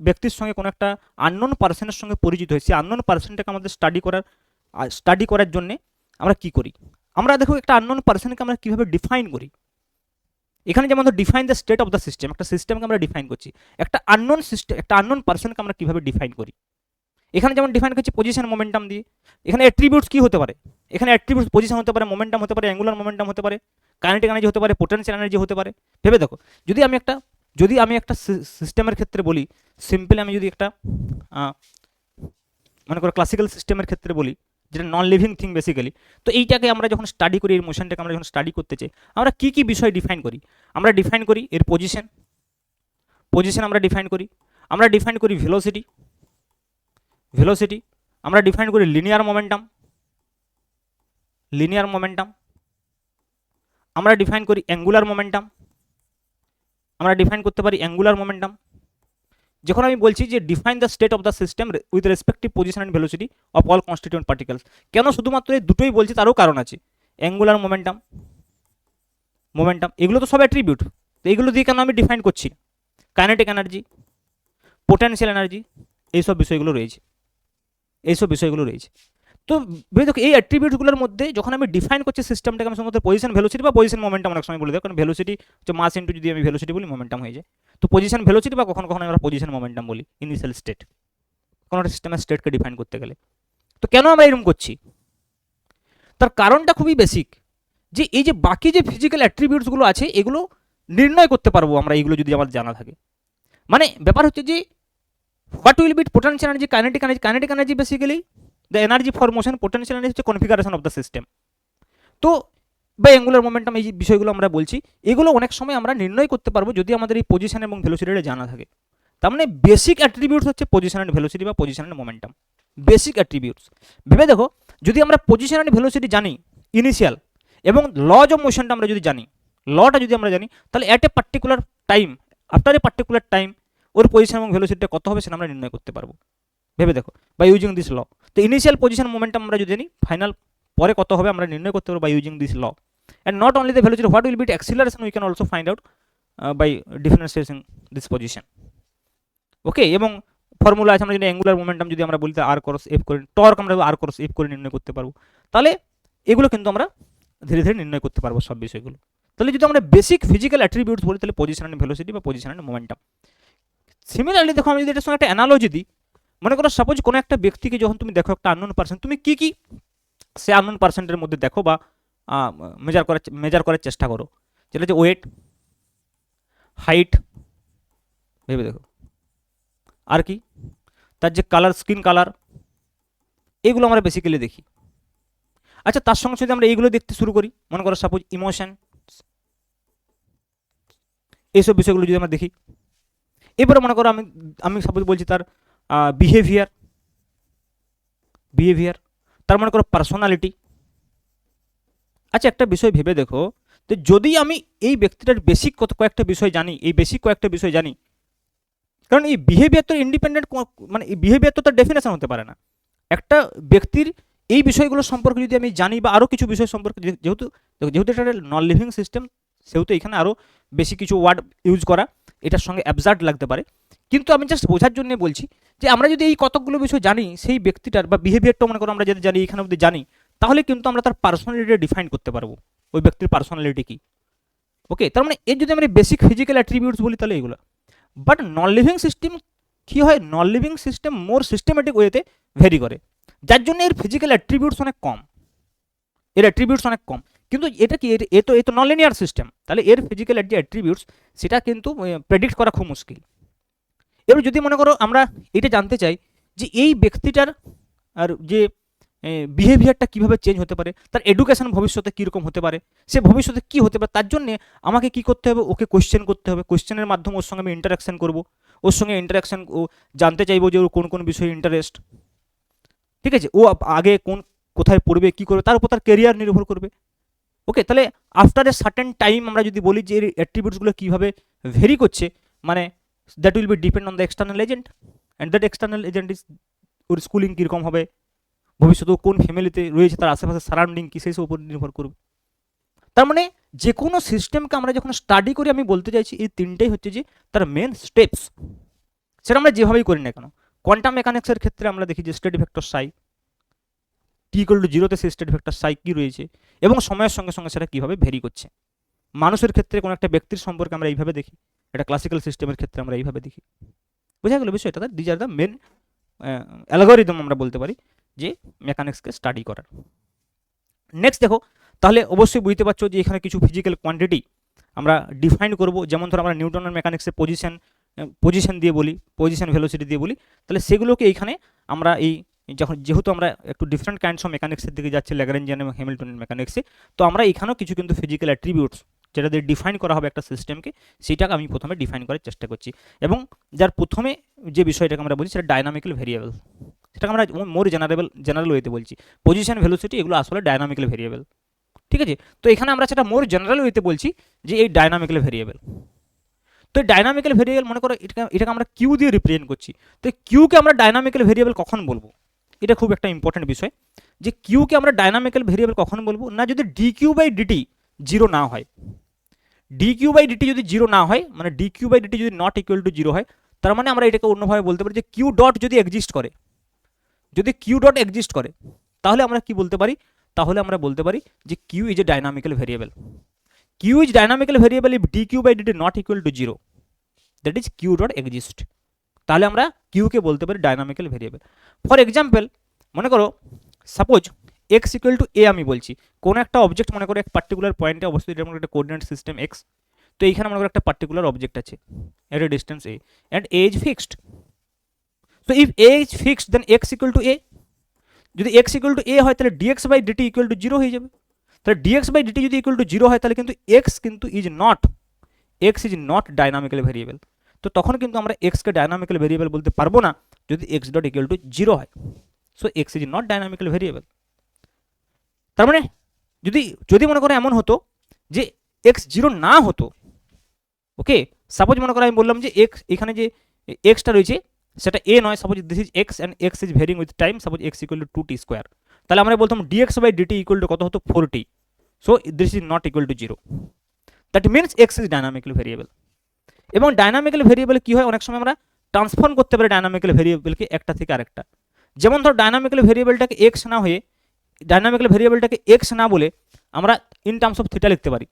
ব্যক্তির সঙ্গে কোনো একটা আননোন পার্সনের সঙ্গে পরিচিত হই, সেই আননোন পার্সনটাকে আমাদের স্টাডি করার জন্যে আমরা কি করি, আমরা দেখো একটা আননোন পার্সনকে আমরা কীভাবে ডিফাইন করি। এখানে যেমন define the state of the system, একটা সিস্টেমকে আমরা ডিফাইন করছি, একটা আননোন পার্সনকে আমরা কীভাবে ডিফাইন করি। এখানে যেমন ডিফাইন করছি পজিশন মোমেন্টাম দিয়ে। এখানে অ্যাট্রিবিউটস কি হতে পারে? এখানে অ্যাট্রিবিউটস পজিশন হতে পারে, মোমেন্টাম হতে পারে, অ্যাঙ্গুলার মোমেন্টাম হতে পারে, কাইনেটিক এনার্জি হতে পারে, পোটেনশিয়াল এনার্জি হতে পারে। ভেবে দেখো, যদি আমি একটা সিস্টেমের ক্ষেত্রে বলি, সিম্পলি আমি যদি একটা মনে করো ক্লাসিক্যাল সিস্টেমের ক্ষেত্রে বলি, যেটা নন লিভিং থিং বেসিক্যালি, তো এইটাকে আমরা যখন স্টাডি করি, এর মোশনটাকে আমরা যখন স্টাডি করতে চাই, আমরা কি কি বিষয় ডিফাইন করি? আমরা ডিফাইন করি এর পজিশন আমরা ডিফাইন করি, আমরা ডিফাইন করি ভেলোসিটি, আমরা ডিফাইন করি লিনিয়ার মোমেন্টাম, আমরা ডিফাইন করি অ্যাঙ্গুলার মোমেন্টাম, আমরা ডিফাইন করতে পারি অ্যাঙ্গুলার মোমেন্টাম। যখন আমি বলছি যে define the state of the system with respective position and velocity of all constituent particles, কেন শুধুমাত্র এই দুটোই বলছি তারও কারণ আছে। অ্যাঙ্গুলার মোমেন্টাম এগুলো তো সব অ্যাট্রিবিউট, তো এইগুলো দিয়ে কেন আমি ডিফাইন করছি? কাইনেটিক এনার্জি, পোটেনশিয়াল এনার্জি, এইসব বিষয়গুলো রয়েছে। তো দেখো এই অ্যাট্রিবিউটগুলোর মধ্যে যখন আমি ডিফাইন করছি সিস্টেমটাকে, আমি সমস্ত পজিশন ভেলোসিটি বা পজিশন মোমেন্টাম অনেক সময় বলে দেয়, কারণ ভেলোসিটি হচ্ছে মাস ইন্টু, যদি আমি ভেলোসিটি বলি মোমেন্টাম হয়ে যায়, তো পজিশন ভেলোসিটি বা কখনো কখনো আমরা পজিশন মোমেন্টাম বলি, ইনিশিয়াল স্টেট, কোনো একটা সিস্টেমের স্টেটকে ডিফাইন করতে গেলে। তো কেন আমরা এরকম করছি? তার কারণটা খুবই বেসিক, যে এই যে বাকি যে ফিজিক্যাল অ্যাট্রিবিউটসগুলো আছে, এগুলো নির্ণয় করতে পারবো আমরা, এইগুলো যদি আমার জানা থাকে। মানে ব্যাপার হচ্ছে যে what will B potential energy, kinetic energy basically the energy for motion, potential energy হচ্ছে কনফিগারেশন অফ দ্য সিস্টেম। তো বা অ্যাঙ্গুলার মোমেন্টাম, এই যে বিষয়গুলো আমরা বলছি, এগুলো অনেক সময় আমরা নির্ণয় করতে পারবো যদি আমাদের এই পজিশন এবং ভেলোসিটিটা জানা থাকে। তার মানে বেসিক অ্যাট্রিবিউটস হচ্ছে পজিশন অ্যান্ড ভেলোসিটি বা position and momentum, basic attributes. ভেবে দেখো, যদি আমরা পজিশন অ্যান্ড ভেলোসিটি জানি ইনিশিয়াল, এবং লজ অফ মোশনটা আমরা যদি জানি, লটা যদি আমরা জানি, তাহলে at a particular time, after a particular time or position এবং ভেলোসিটিটা কত হবে সেটা আমরা নির্ণয় করতে পারবো। ভেবে দেখো, বাই ইউজিং দিস ল। তো ইনিশিয়াল পজিশন মোমেন্টাম আমরা যদি জানি, ফাইনাল পরে কত হবে আমরা নির্ণয় করতে পারবো by using this law. And not only the velocity, what will be acceleration we can also find out by differentiation this position. Okay, এবং ফর্মুলা আছে, আমরা যদি অ্যাঙ্গুলার মোমেন্টাম যদি আমরা বলি আর ক্রস এফ করে, টর্ক আমরা আর ক্রস এফ করে নির্ণয় করতে পারবো। তাহলে এগুলো কিন্তু আমরা ধীরে ধীরে নির্ণয় করতে পারবো সব বিষয়গুলো। তাহলে যদি আমরা বেসিক ফিজিক্যাল অ্যাট্রিবিউটস বলি, তাহলে পজিশন অ্যান্ড ভেলোসিটি বা পজিশন অ্যান্ড মোমেন্টাম। সিমিলারলি দেখো, আমি যদি এটার সঙ্গে একটা অ্যানালজি দিই, মনে করো সাপোজ কোনো একটা ব্যক্তিকে যখন তুমি দেখো, একটা আননোন পার্সন, তুমি কি কি সে আননোন পার্সনের মধ্যে দেখো বা মেজার করার চেষ্টা করো, যেটা যে ওয়েট, হাইট, ভেবে দেখো, আর কি তার যে কালার, স্কিন কালার, এগুলো আমরা বেসিক্যালি দেখি। আচ্ছা, তার সঙ্গে যদি আমরা এইগুলো দেখতে শুরু করি, মনে করো সাপোজ ইমোশন, এইসব বিষয়গুলো যদি আমরা দেখি, এবারে মনে করো আমি সাপোজ বলছি তার বিহেভিয়ার, তার মনে করো পার্সোনালিটি। আচ্ছা, একটা বিষয় ভেবে দেখো, তো যদি আমি এই ব্যক্তিটার বেসিক কয়েকটা বিষয় জানি, কারণ এই বিহেভিয়ার তো ইন্ডিপেন্ডেন্ট, মানে এই বিহেভিয়ার তো তার ডেফিনেশন হতে পারে না। একটা ব্যক্তির এই বিষয়গুলো সম্পর্কে যদি আমি জানি, বা আরও কিছু বিষয় সম্পর্কে, যেহেতু এটা নন লিভিং সিস্টেম, সেহেতু এখানে আরও বেশি কিছু ওয়ার্ড ইউজ করা এটার সঙ্গে অ্যাবসার্ড লাগতে পারে। কিন্তু আমি জাস্ট বোঝার জন্য বলছি যে আমরা যদি এই কতকগুলো বিষয় জানি, সেই ব্যক্তিটার বা বিহেভিয়ারটা মনে করো আমরা যদি জানি, এখানে অবধি জানি, তাহলে কিন্তু আমরা তার পার্সোনালিটি ডিফাইন করতে পারবো, ওই ব্যক্তির পার্সোনালিটি কি। ওকে, তার মানে এর যদি আমরা বেসিক ফিজিক্যাল অ্যাট্রিবিউটস বলি, তাহলে এগুলো। বাট নন লিভিং সিস্টেম কী হয়, নন লিভিং সিস্টেম মোর সিস্টেমেটিক ওয়েতে ভেরি করে, যার জন্য এর ফিজিক্যাল অ্যাট্রিবিউটস অনেক কম, কিন্তু এটা কি, এ তো নন লিনিয়ার সিস্টেম, তাহলে এর ফিজিক্যাল যে অ্যাট্রিবিউটস সেটা কিন্তু প্রেডিক্ট করা খুব মুশকিল। এবার যদি মনে করো আমরা এটা জানতে চাই যে এই ব্যক্তিটার আর যে বিহেভিয়ারটা কীভাবে চেঞ্জ হতে পারে, তার এডুকেশন ভবিষ্যতে কীরকম হতে পারে, সে ভবিষ্যতে কী হতে পারে, তার জন্যে আমাকে কী করতে হবে, ওকে কোয়েশ্চেন করতে হবে, কোয়েশ্চেনের মাধ্যমে ওর সঙ্গে আমি ইন্টারাকশান করবো, ওর সঙ্গে ইন্টারাকশান ও জানতে চাইবো যে ওর কোন কোন বিষয়ে ইন্টারেস্ট, ঠিক আছে, ও আগে কোথায় পড়বে, কী করবে, তার উপর তার কেরিয়ার নির্ভর করবে। ওকে, তাহলে আফটার এ সার্টেন টাইম আমরা যদি বলি যে এর অ্যাট্রিবিউটসগুলো কীভাবে ভেরি করছে, মানে that will be depend on the external agent, and that external agent is or schooling কীরকম হবে, ভবিষ্যতে কোন ফ্যামিলিতে রয়েছে, তার আশেপাশে সারাউন্ডিং কী, সেই সব উপর নির্ভর করবে। তার মানে যে কোনো সিস্টেমকে আমরা যখন স্টাডি করি, আমি বলতে চাইছি এই তিনটেই হচ্ছে যে তার মেন স্টেপস, সেটা আমরা যেভাবেই করি না কেন। কোয়ান্টাম মেকানিক্সের ক্ষেত্রে আমরা দেখি যে স্টেট ভেক্টর সাই t=0তে সেই স্টেট ভেক্টর সাই কী রয়েছে, এবং সময়ের সঙ্গে সঙ্গে সেটা কীভাবে ভেরি করছে। মানুষের ক্ষেত্রে কোনো একটা ব্যক্তির সম্পর্কে আমরা এইভাবে দেখি, এটা ক্লাসিক্যাল সিস্টেমের ক্ষেত্রে আমরা এইভাবে দেখি। বোঝা গেল বিষয়টা? These are the main algorithm আমরা বলতে পারি যে মেকানিক্সকে স্টাডি করার। নেক্সট দেখো, তাহলে অবশ্যই বুঝতে পারছো যে এখানে কিছু ফিজিক্যাল কোয়ান্টিটি আমরা ডিফাইন করব, যেমন ধরো আমরা নিউটনের মেকানিক্সে পজিশন দিয়ে বলি, পজিশন ভেলোসিটি দিয়ে বলি, তাহলে সেগুলোকে এইখানে আমরা যেহেতু আমরা একটু ডিফারেন্ট কাইন্ডস অফ মেকানিক্সের দিকে যাচ্ছি, ল্যাগ্রাঞ্জিয়ান এবং হ্যামিল্টনের মেকানিক্সে, তো আমরা এখানেও কিছু কিন্তু ফিজিক্যাল অ্যাট্রিবিউটস যেটা দিয়ে ডিফাইন করা হবে একটা সিস্টেমকে, সেটাকে আমি প্রথমে ডিফাইন করার চেষ্টা করছি। এবং যার প্রথমে যে বিষয়টাকে আমরা বলছি সেটা ডায়নামিক্যাল ভেরিয়েবল, সেটাকে আমরা মোর জেনারেল ওয়েতে বলছি। পজিশন ভেলোসিটি এগুলো আসলে ডায়নামিক্যাল ভেরিয়েবল, ঠিক আছে। তো এখানে আমরা সেটা মোর জেনারেল ওয়েতে বলছি যে এই ডায়নামিক্যাল ভেরিয়েবল। তো এই ডায়নামিক্যাল ভেরিয়েবল মনে করো এটাকে আমরা কিউ দিয়ে রিপ্রেজেন্ট করছি। তো কিউকে আমরা ডায়নামিক্যাল ভেরিয়েবল কখন বলবো, এটা খুব একটা ইম্পর্টেন্ট বিষয়, যে কিউকে আমরা ডায়নামিক্যাল ভেরিয়েবল কখন বলবো না, যদি dq/dt জিরো না হয়। dq/dt যদি জিরো না হয়, মানে dq/dt যদি নট ইকুয়াল টু জিরো হয়, তার মানে আমরা এটাকে অন্যভাবে বলতে পারি যে কিউ ডট যদি এক্সিস্ট করে, তাহলে আমরা কি বলতে পারি, তাহলে আমরা বলতে পারি যে Q is a dynamical variable. Q is dynamical variable if dq/dt not equal to zero, that is Q dot exist. তাহলে আমরা কিউকে বলতে পারি ডাইনামিক্যাল ভেরিয়েবল। ফর এক্সাম্পল, মনে করো সাপোজ এক্স ইকুয়াল টু এ, আমি বলছি কোনো একটা অবজেক্ট, মনে করো এক পার্টিকুলার পয়েন্টে অবস্থিত, যেমন একটা কোঅর্ডিনেট সিস্টেম এক্স, তো এইখানে মনে করো একটা পার্টিকুলার অবজেক্ট আছে at a distance A, and A is fixed. So if A is fixed then X equal to A. যদি এক্স ইকুয়াল টু এ হয়, তাহলে dx/dt ইকুয়াল টু জিরো হয়ে যাবে। তাহলে dx/dt যদি ইকুয়াল টু জিরো হয়, তাহলে কিন্তু x is not dynamical variable. তো তখন কিন্তু আমরা এক্সকে ডাইনামিক্যাল ভেরিয়েবল বলতে পারবো না যদি X dot equal to zero হয়। So X is not dynamical variable. তার মানে যদি মনে করো এমন হতো যে এক্স জিরো না হতো, ওকে, সাপোজ মনে করো আমি বললাম যে এক্স, এখানে যে এক্সটা রয়েছে সেটা a নয়, suppose this is x and x is varying with time, suppose x equal to 2t square, তাহলে আমরা বলতাম dx by dt equal to কত হতো 4t, so this is not equal to 0, that means x is dynamically variable. এবং dynamical variable কি হয়, অনেক সময় আমরা ট্রান্সফর্ম করতে পারি ডাইনামিক্যাল ভেরিয়েবলকে একটা থেকে আরেকটা। যেমন ধর ডাইনামিক্যাল ভেরিয়েবলটাকে x না হয়ে, ডাইনামিক্যাল ভেরিয়েবলটাকে x না বলে আমরা ইন টার্মস অফ থিটা লিখতে পারি।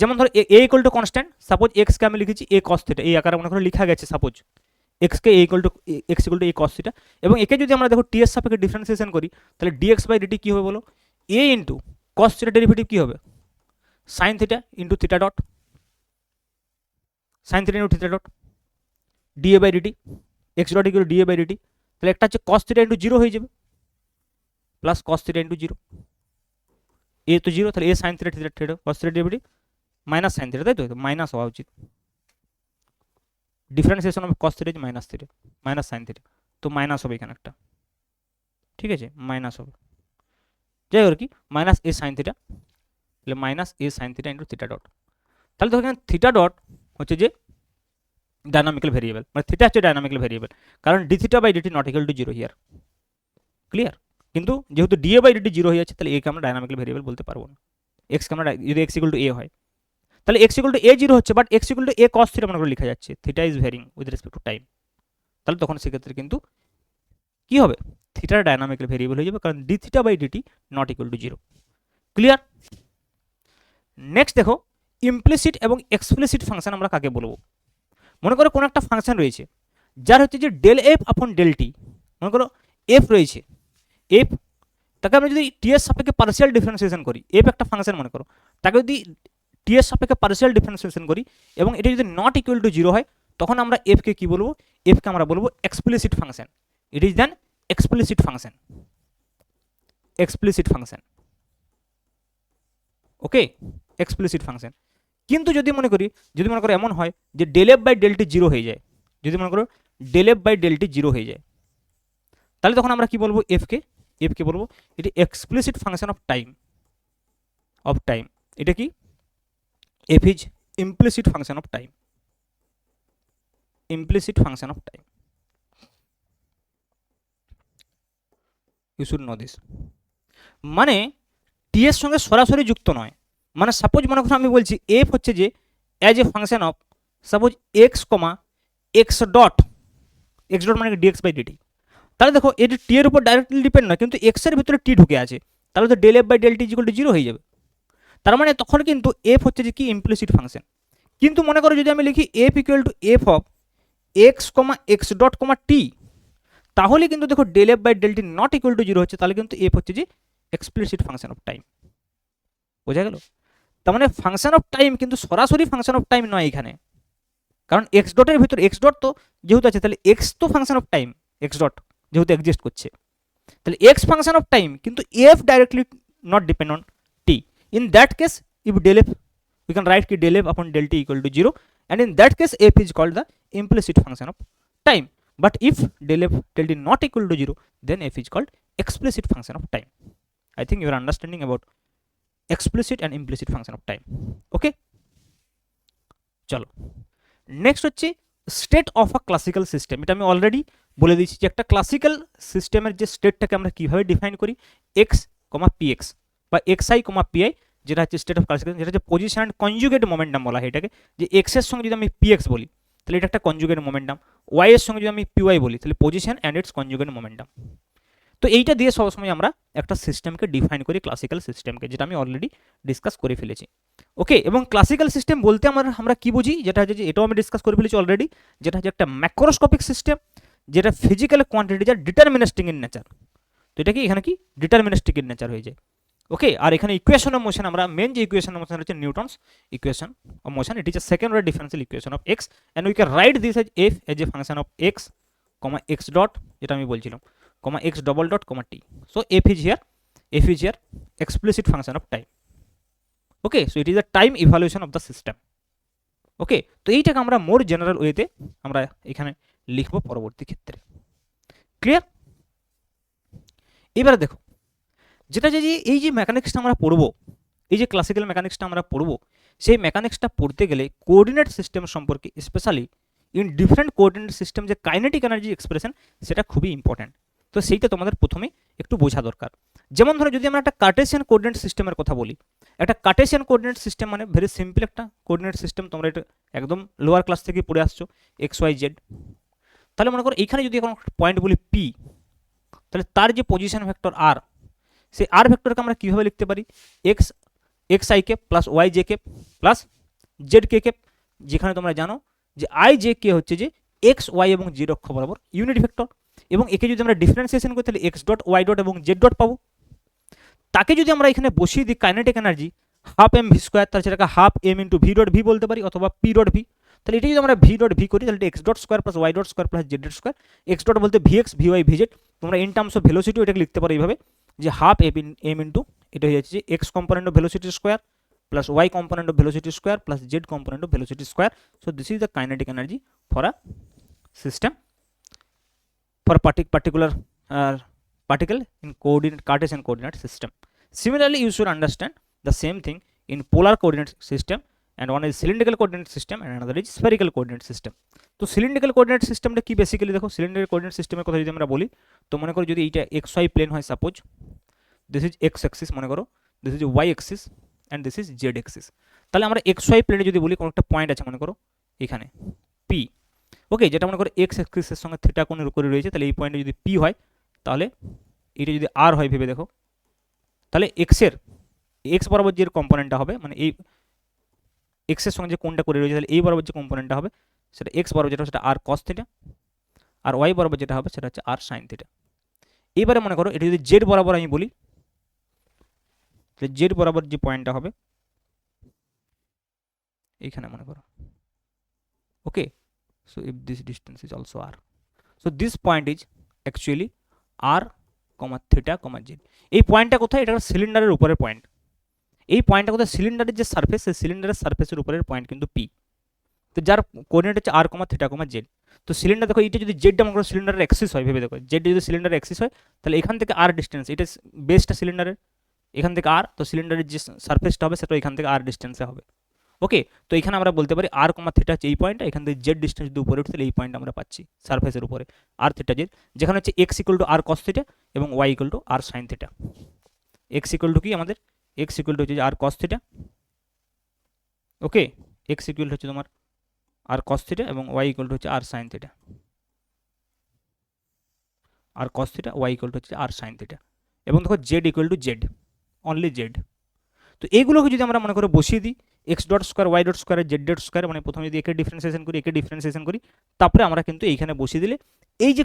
যেমন ধর a equal to constant, suppose x কে আমি লিখেছি a cos থিটা, এই আকারে মনে করে লেখা গেছে, suppose x K a equal to a cos theta, এবং একে যদি আমরা দেখো t এর সাপেক্ষে ডিফারেন্সিয়েশন করি, তাহলে dx বাই dt কি হবে বলো, a into cos theta derivative কি হবে, sin theta into theta dot, sin theta into theta dot, dA by dt, x dot equal dA by dt, তাহলে একটা হচ্ছে cos থিটা ইন্টু 0 হয়ে যাবে, plus cos theta into 0, a তো 0, তাহলে a sin theta theta theta cos theta derivative minus sin theta, তাই তো minus হওয়া উচিত, differentiation of cos theta minus theta minus sin theta, তো মাইনাস হবে এখানে একটা, ঠিক আছে, মাইনাস হবে, যাই হোক কি মাইনাস a sin থিটা, তাহলে minus a sin theta into theta dot, তাহলে দেখো এখানে থিটা ডট হচ্ছে যে ডাইনামিক্যাল ভেরিয়েবল, মানে থিটা হচ্ছে ডাইনামিক্যাল ভেরিয়েবল, কারণ d theta by dt not equal to 0 here, clear. কিন্তু যেহেতু dA বাই dt 0 হয়ে যাচ্ছে, তাহলে a কে আমরা ডাইনামিক্যাল ভেরিয়েবল বলতে পারবো না, x কে আমরা যদি x ইকুয়াল টু a হয়, তাহলে x ইকুয়াল টু a 0 হচ্ছে, but x equal two a cos theta মনে করে লেখা যাচ্ছে, theta is varying with respect to time, তাহলে তখন সেক্ষেত্রে কিন্তু কি হবে, থিটার ডাইনামিক্যাল ভেরিয়েবল হয়ে যাবে, কারণ d theta by dt not equal to 0, clear. Next দেখো ইমপ্লিসিট এবং এক্সপ্লিসিট ফাংশন আমরা কাকে বলবো। মনে করো কোনো একটা ফাংশন রয়েছে যার হচ্ছে যে ডেল এফ আপন ডেল টি, মনে করো এফ রয়েছে, এফ তাকে আমরা যদি টি এর সাপেক্ষে পার্সিয়াল ডিফারেন্সিয়েশন করি, এফ একটা ফাংশন মনে করো, তাকে যদি টি এর সাপেক্ষে পার্সিয়াল ডিফারেন্সিয়েশন করি এবং এটা যদি নট ইকুয়াল টু 0 হয়, তখন আমরা এফকে কি বলবো, এফকে আমরা বলবো explicit function, it is then explicit function, explicit function, okay, explicit function. কিন্তু যদি মনে করো এমন হয় যে del F by del t 0 হয়ে যায়, যদি মনে করো del F by del t 0 হয়ে যায়, তাহলে তখন আমরা কি বলবো, এফকে বলবো এটি এক্সপ্লিসিট ফাংশন অফ টাইম, এটা কি, f is implicit function of time, implicit function of time, you should know this, মানে টি এর সঙ্গে সরাসরি যুক্ত নয়, মানে সাপোজ মনে করো আমি বলছি এফ হচ্ছে যে as a function of suppose x comma x dot মানে ডিএক্স বাই ডিটি, তাহলে দেখো এটি টি এর উপর ডাইরেক্টলি ডিপেন্ড নয়, কিন্তু এক্স এর ভিতরে টি ঢুকে আছে, তাহলে তো del F by del t equal to 0 হয়ে যাবে, তার মানে তখন কিন্তু এফ হচ্ছে যে কি ইমপ্লিসিট ফাংশন। কিন্তু মনে করো যদি আমি লিখি F equal to F of x comma x dot comma T, তাহলে কিন্তু দেখো del F by del T not equal to 0 হচ্ছে, তাহলে কিন্তু এফ হচ্ছে যে এক্সপ্লিসিট ফাংশন অফ টাইম, বোঝা গেল। তার মানে ফাংশন অফ টাইম কিন্তু সরাসরি ফাংশন অফ টাইম নয় এখানে, কারণ এক্স ডটের ভিতরে এক্স ডট তো যেহেতু আছে, তাহলে এক্স তো function of time, x dot যেহেতু এক্সিস্ট করছে, তাহলে এক্স ফাংশন অফ টাইম, কিন্তু f directly not depend on t, in that case if del f we can write ki del f upon del t equal to 0, and in that case f is called the implicit function of time, but if del f del t not equal to 0, then f is called explicit function of time. I think you are understanding about explicit and implicit function of time, okay. চলো next হচ্ছে state of a classical system, এটা আমি already বলে দিয়েছি যে একটা classical সিস্টেমের যে স্টেটটাকে আমরা কীভাবে ডিফাইন করি, এক্স কমা পিএক্স বা এক্সআই কমা পিআই, যেটা হচ্ছে স্টেট অফ ক্লাসিক্যাল, যেটা হচ্ছে পজিশন অ্যান্ড কনজুগেট মোমেন্টাম বলা হয় এটাকে, যে এক্স এর সঙ্গে যদি আমি পিএক্স বলি তাহলে এটা একটা কনজুগেট মোমেন্টাম, ওয়াই এর সঙ্গে যদি আমি পিওয়াই বলি তাহলে position and it's conjugate momentum. তো এইটা দিয়ে সবসময় আমরা একটা সিস্টেমকে ডিফাইন করি, ক্লাসিক্যাল সিস্টেমকে, যেটা আমি অলরেডি ডিসকাস করে ফেলেছি, ওকে। এবং ক্লাসিক্যাল সিস্টেম বলতে আমরা কি বুঝি, যেটা হচ্ছে যে এটাও আমি ডিসকাস করে ফেলেছি অলরেডি, যেটা হচ্ছে একটা ম্যাক্রোস্কোপিক সিস্টেম, যেটা ফিজিক্যাল কোয়ান্টিটি যা ডিটারমিনিস্টিক ইন নেচার, তো এটা কি এখানে কি ডিটারমিনিস্টিক ইন নেচার হয়ে যায়, ওকে। আর এখানে ইকুয়েশন অফ মোশন, আমরা মেন যে ইকুয়েশন অফ মোশন হচ্ছে Newton's equation of motion, it is a second order differential equation of x, and we can write this as f as a function of x comma x dot, যেটা আমি বলছিলাম, comma x double dot comma t, so f is here explicit function of time, okay, so it is a time evaluation of the system, okay। তো এইটাকে আমরা মোর general ওয়েতে আমরা এখানে লিখব পরবর্তী ক্ষেত্রে, ক্লিয়ার। এবারে দেখো যেটা যে এই যে মেকানিক্সটা আমরা পড়বো, এই যে ক্লাসিক্যাল মেকানিক্সটা আমরা পড়বো, সেই মেকানিক্সটা পড়তে গেলে কোঅর্ডিনেট সিস্টেম সম্পর্কে specially in different coordinate system যে কাইনেটিক এনার্জি এক্সপ্রেশন সেটা খুবই ইম্পর্ট্যান্ট। তো সেইটা তোমাদের প্রথমে একটু বোঝা দরকার। যেমন ধরো যদি আমরা একটা কার্টেসিয়ান কোঅর্ডিনেট সিস্টেমের কথা বলি, একটা কার্টেসিয়ান কোঅর্ডিনেট সিস্টেম মানে ভেরি সিম্পল একটা কোঅর্ডিনেট সিস্টেম, তোমরা এটা একদম লোয়ার ক্লাস থেকে পড়ে আসছো, এক্স ওয়াই জেড। তাহলে মনে করো এখানে যদি কোনো পয়েন্ট বলি পি, তাহলে তার যে পজিশন ভেক্টর আর, সেই আর ভেক্টরকে আমরা কীভাবে লিখতে পারি, x x i cap plus y j cap plus z k cap, যেখানে তোমরা জানো যে আই জে কে হচ্ছে যে এক্স ওয়াই এবং জেড অক্ষ বরাবর ইউনিট ভেক্টর, এবং একে যদি আমরা ডিফারেন্সিয়েশন করি তাহলে এক্স ডট ওয়াই ডট এবং জেড ডট পাবো। তাকে যদি আমরা এখানে বসিয়ে দিই kinetic energy half m v square, তাহলে সেটাকে half m into v dot v বলতে পারি, অথবা পি ডট ভি। তাহলে এটা যদি আমরা ভি ডট ভি করি তাহলে x dot square plus Y dot square plus Z dot square, X dot বলতে V X V Y V Z, তোমরা ইন টার্মস অফ ভেলোসিটি এটাকে লিখতে পারো এইভাবে যে হাফ এম ইন্টু এটা হয়ে যাচ্ছে যে x component of velocity square plus y component of velocity square plus z component of velocity square. So this is the kinetic energy for a system, for a particular particle in coordinate Cartesian coordinate system. Similarly, you should understand the same thing in polar coordinate system, and one is cylindrical coordinate system and another is spherical coordinate system. তো cylindrical coordinate system টা কি basically দেখো, cylindrical coordinate system এর কথা যদি আমরা বলি, তো মনে করো যদি এইটা xy প্লেন হয়, suppose this is x Axis, মনে করো this is y Axis and this is Z Axis. তাহলে আমরা এক্স ওয়াই প্লেনে যদি বলি কোনো একটা পয়েন্ট আছে মনে করো এখানে পি, ওকে, যেটা মনে করো এক্স অ্যাক্সিসের সঙ্গে থিটা কোণের উপরে রয়েছে, তাহলে এই পয়েন্টে যদি পি হয় তাহলে এটা যদি আর হয় ভেবে দেখো, তাহলে এক্সের এক্স বরাবর যে কম্পোনেন্টটা হবে, মানে এই এক্সের সঙ্গে যে কোণটা করে রয়েছে তাহলে এই বরাবর যে কম্পোনেন্টটা হবে সেটা এক্স বরাবর যেটা সেটা আর কস থিটা, আর ওয়াই বরাবর যেটা হবে সেটা হচ্ছে আর সাইন থিটা। এইবারে মনে করো এটা যদি জেড বরাবর আমি বলি, তাহলে জেড বরাবর যে পয়েন্টটা হবে এইখানে মনে করো, ওকে, so if this distance is also r, so this point is actually r theta Z. এই পয়েন্টটা কোথায়, এটা সিলিন্ডারের উপরের পয়েন্ট, এই পয়েন্টটা কোথায়, সিলিন্ডারের যে সারফেস সেই সিলিন্ডারের সারফেসের উপরের পয়েন্ট কিন্তু পি, তো যার কোঅর্ডিনেট হচ্ছে আর থিটা জেড। তো সিলিন্ডার দেখো এটা যদি জেডটা মনে করো সিলিন্ডারের অ্যাক্সিস হয়, ভেবে দেখো জেড যদি সিলিন্ডারের অ্যাক্সিস হয় তাহলে এখান থেকে আর ডিস্টেন্স, এটা বেসটা সিলিন্ডারের, এখান থেকে আর, তো সিলিন্ডারের যে সারফেসটা হবে সেটা এখান থেকে আর ডিস্টেন্সে হবে, ওকে। তো এখানে আমরা বলতে পারি আর থিটা হচ্ছে এই পয়েন্টটা, এখান থেকে জেড ডিস্টেন্স যদি উপরে উঠে তাহলে এই পয়েন্ট আমরা পাচ্ছি সারফেসের উপরে আর থিটা জেড, যেখানে হচ্ছে X equal to R cos theta এবং Y equal to R sine theta. X equal to কি আমাদের, এক্স ইকুয়াল টু হচ্ছে R cos theta, okay, X equal হচ্ছে তোমার আর কস থিটা এবং ওয়াই ইকুয়াল টু হচ্ছে R sine theta, R cos theta Y equal to হচ্ছে R sine theta, এবং দেখো Z equal to Z, only Z. তো এইগুলোকে যদি আমরা মনে করে বসিয়ে দিই x dot square y dot square z dot square, মানে প্রথমে যদি একে ডিফারেন্সিয়েশন করি তারপরে আমরা কিন্তু এইখানে বসিয়ে দিলে এই যে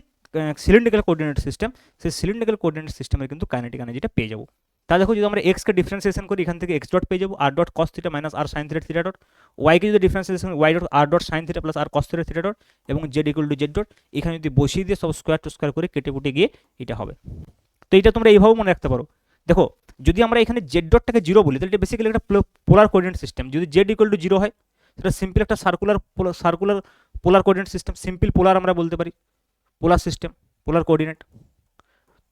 সিলিন্ড্রিক্যাল কোঅর্ডিনেট সিস্টেম, সেই সিলিন্ড্রিক্যাল কোঅর্ডিনেট সিস্টেমের কিন্তু কাইনেটিক এনার্জিটা পেয়ে যাবো। তা দেখো যদি আমরা এক্সকে ডিফারেন্সিয়েশন করি এখান থেকে এক্স ডট পেয়ে যাবো R dot cos theta minus R sine theta theta dot, ওয়াইকে যদি differentiation Y dot R dot sine theta plus R cos theta theta dot, এবং Z equal to Z dot, এখানে যদি বসিয়ে দিয়ে সব স্কোয়ার টু স্কোয়ার করে কেটে কুটে গিয়ে এটা হবে। তো এটা তোমরা এইভাবেও মনে রাখতে পারো। দেখো যদি আমরা এখানে জেড ডটটাকে জিরো বলি তাহলে এটা বেসিক্যালি একটা পোলার কোঅর্ডিনেট সিস্টেম, যদি জেড ইকুয়াল টু জিরো হয় সেটা সিম্পল একটা circular polar coordinate system, simple polar আমরা বলতে পারি, পোলার সিস্টেম, পোলার কোঅর্ডিনেট।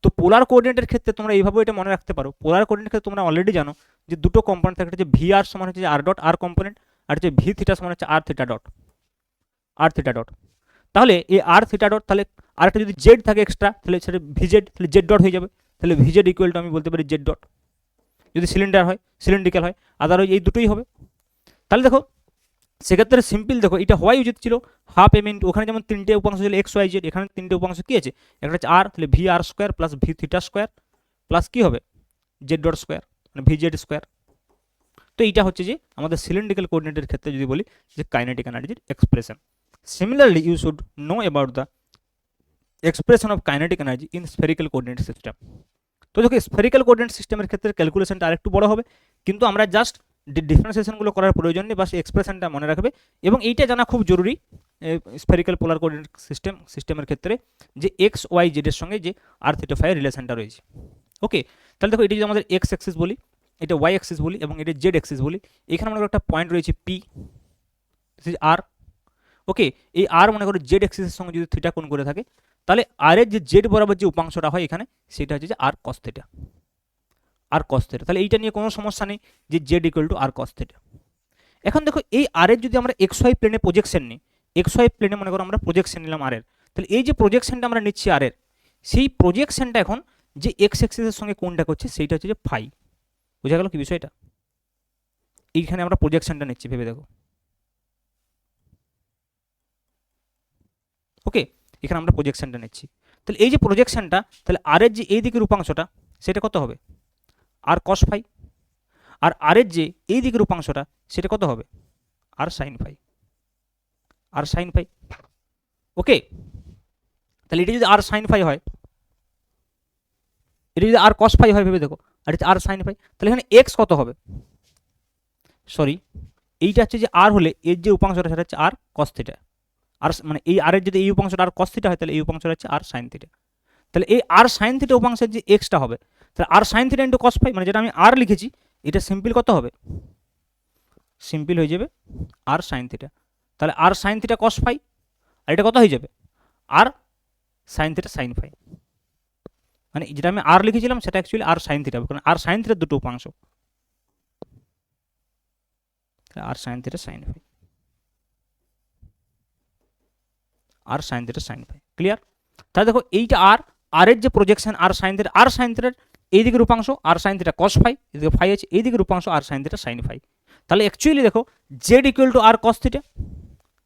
তো পোলার কোঅর্ডিনেটের ক্ষেত্রে তোমরা এইভাবে এটা মনে রাখতে পারো, পোলার কোঅর্ডিনেটের ক্ষেত্রে তোমরা অলরেডি জানো যে দুটো কম্পোনেন্ট থাকে, হচ্ছে ভি আর সমান হচ্ছে আর ডট আর কম্পোনেন্ট, আর হচ্ছে ভি থিটা সমান হচ্ছে আর থিটা ডট, আর থিটা ডট। তাহলে এই আর থিটা ডট, তাহলে আরেকটা যদি জেড থাকে এক্সট্রা তাহলে সেটা ভিজেড, তাহলে জেড ডট হয়ে যাবে, তাহলে ভিজেড ইকুয়াল টু আমি বলতে পারি জেড ডট, যদি সিলিন্ডার হয় সিলিন্ড্রিক্যাল হয়, আদারওয়াইজ এই দুটোই হবে। তাহলে দেখো সেক্ষেত্রে সিম্পল, দেখো এটা হওয়াই উচিত ছিল হাফ এম ইন্টু, ওখানে যেমন তিনটে উপাংশ ছিল এক্স ওয়াই জেড, এখানে তিনটে উপাংশ কী আছে, একটা হচ্ছে আর, তাহলে V R square plus V theta square plus কী হবে জেড ডট স্কোয়ার, মানে ভি জেড স্কোয়ার। তো এইটা হচ্ছে যে আমাদের সিলিন্ড্রিক্যাল কোঅর্ডিনেটের ক্ষেত্রে যদি বলি যে কাইনেটিক এনার্জির expression. Similarly you should know about the expression of kinetic energy in spherical coordinate system. তো দেখো স্ফেরিক্যাল কোঅর্ডিনেট সিস্টেমের ক্ষেত্রে ক্যালকুলেশনটা আরেকটু বড় হবে, কিন্তু আমরা জাস্ট ডিফারেন্সিয়েশনগুলো করার প্রয়োজন নেই, বাস এক্সপ্রেশনটা মনে রাখবে। এবং এইটা জানা খুব জরুরি স্ফেরিক্যাল পোলার কোঅর্ডিনেট সিস্টেমের ক্ষেত্রে যে এক্স ওয়াই জেডের সঙ্গে যে আর থিটা ফাই রিলেশনটা রয়েছে, ওকে। তাহলে দেখো এটা যদি আমাদের এক্স অ্যাক্সিস বলি, এটা ওয়াই অ্যাক্সিস বলি এবং এটা জেড অ্যাক্সিস বলি, এখানে মনে করো একটা পয়েন্ট রয়েছে পি, দিস ইজ আর, ওকে। এই আর মনে করো জেড অ্যাক্সিসের সঙ্গে যদি থিটা কোণ করে থাকে তাহলে আর এর যে জেড বরাবর যে উপাংশটা হয় এখানে সেটা হচ্ছে যে আর cos theta, R cos theta. তাহলে এইটা নিয়ে কোনো সমস্যা নেই যে z equal to R cos theta. এখন দেখো এই আর এর যদি আমরা এক্স ওয়াই প্লেনে প্রজেকশন নিই, এক্স ওয়াই প্লেনে মনে করো আমরা প্রজেকশন নিলাম আর এর, তাহলে এই যে প্রজেকশনটা আমরা নিচ্ছি আর এর, সেই প্রজেকশনটা এখন যে এক্স অ্যাক্সিসের সঙ্গে কোনটা করছে সেইটা হচ্ছে যে ফাই। বোঝা গেল কি বিষয়টা? এইখানে আমরা প্রজেকশনটা নিচ্ছি, ভেবে দেখো। ওকে, এখানে আমরা প্রজেকশনটা নিচ্ছি, তাহলে এই যে প্রজেকশনটা, তাহলে আর এর যে এই দিকের উপাংশটা সেটা কত হবে? আর কস ফাই। আর আর এর যে এই দিকের উপাংশটা সেটা কত হবে? আর sign phi. R sine phi. ওকে, তাহলে এটা যদি আর সাইন ফাই হয়, এটা যদি আর কস ফাই হয়, ভেবে দেখো, আর এটা আর সাইন ফাই, তাহলে এখানে এক্স কত হবে? সরি, এইটা হচ্ছে যে আর হলে এর যে উপাংশটা সেটা হচ্ছে আর কস থিটা। আর মানে এই আর এর যদি এই উপাংশটা আর কস থিটা হয়, তাহলে এই উপাংশটা হচ্ছে আর সাইন থিটা। তাহলে এই আর সাইন থিটা উপাংশের যে এক্সটা হবে, তাহলে R sine theta into cos phi, মানে যেটা আমি আর লিখেছি, এটা সিম্পল কত হবে? সিম্পল হয়ে যাবে আর সাইন থিটা। তাহলে R sine theta cos phi, আর এটা কত হয়ে যাবে? আর সাইন থিটা সাইন ফাই। মানে যেটা আমি আর লিখেছিলাম সেটা অ্যাকচুয়ালি আর সাইন থিটা হবে, কারণ আর সাইন থিটার দুটো উপাংশ। R sine theta sine phi, R sine theta sine phi. Clear? তাহলে দেখো এইটা আর এর যে প্রজেকশন আর সাইন থিটার এই দিকের উপাংশ R sine theta cos phi, এদিকে ফাই আছে, এই দিকের উপাংশ R sine theta sine phi. তাহলে অ্যাকচুয়ালি দেখো Z equal to R cos theta,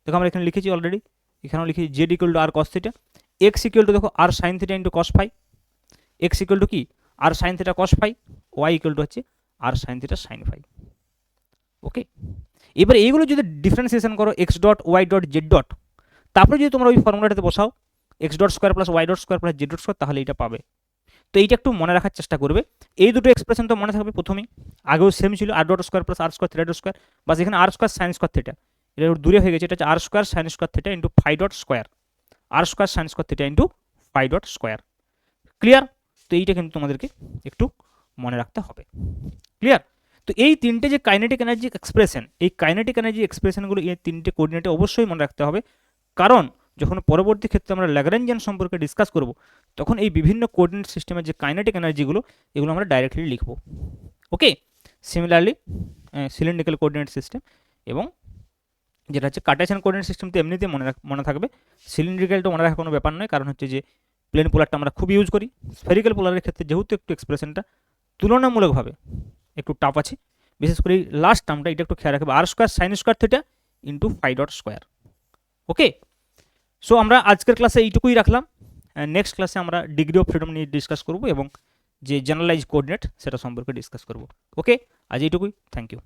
দেখো আমরা এখানে লিখেছি অলরেডি, এখানেও লিখেছি Z equal to R cos theta, X equal to দেখো R sine theta into cos phi, X equal to কি R sine theta cos phi, Y equal to হচ্ছে R sine theta sine phi. ওকে, এবার এইগুলো যদি differentiation করো x dot y dot z dot, তারপরে যদি তোমরা ওই ফর্মুলাটাতে বসাও x dot square plus Y dot square plus Z dot square, তাহলে এটা পাবে। তো এইটা একটু মনে রাখার চেষ্টা করবে, এই দুটো এক্সপ্রেশন তো মনে থাকবে প্রথমেই, আগেও সেম ছিল R dot square plus R square theta dot square, বাস এখানে R square sine square theta, এটা দূরে হয়ে গেছে, এটা হচ্ছে R square sine square theta into phi dot square, R square sine square theta into phi dot square. Clear? তো এইটা কিন্তু তোমাদেরকে একটু মনে রাখতে হবে। ক্লিয়ার? তো এই তিনটে যে কাইনেটিক এনার্জি এক্সপ্রেশন, এই কাইনেটিক এনার্জি এক্সপ্রেশনগুলো এই তিনটে কোঅর্ডিনেটে অবশ্যই মনে রাখতে হবে, কারণ যখন পরবর্তী ক্ষেত্রে আমরা ল্যাগ্রাঞ্জিয়ান সম্পর্কে ডিসকাস করব, তখন এই বিভিন্ন কোঅর্ডিনেট সিস্টেমের যে কাইনেটিক এনার্জিগুলো এগুলো আমরা ডাইরেক্টলি লিখব। ওকে, সিমিলারলি সিলিন্ড্রিক্যাল কোঅর্ডিনেট সিস্টেম এবং যেটা হচ্ছে কার্টেসিয়ান কোঅর্ডিনেট সিস্টেম তো এমনিতেই মনে থাকবে, সিলিন্ড্রিক্যালটা মনে রাখার কোনো ব্যাপার নয়, কারণ হচ্ছে যে প্লেন পোলারটা আমরা খুব ইউজ করি। স্ফেরিক্যাল পোলারের ক্ষেত্রে যেহেতু একটু এক্সপ্রেশনটা তুলনামূলকভাবে একটু টাফ আছে, বিশেষ করে লাস্ট টার্মটা এটা একটু খেয়াল রাখবে, R square sine square theta into phi dot square. Okay, so আমরা আজকের ক্লাসে এইটুকুই রাখলাম, নেক্সট ক্লাসে আমরা ডিগ্রি অফ ফ্রিডম নিয়ে ডিসকাস করব এবং যে জেনারেলাইজ কোঅর্ডিনেট সেটা সম্পর্কে ডিসকাস করব। ওকে, আজ এইটুকুই, থ্যাংক ইউ।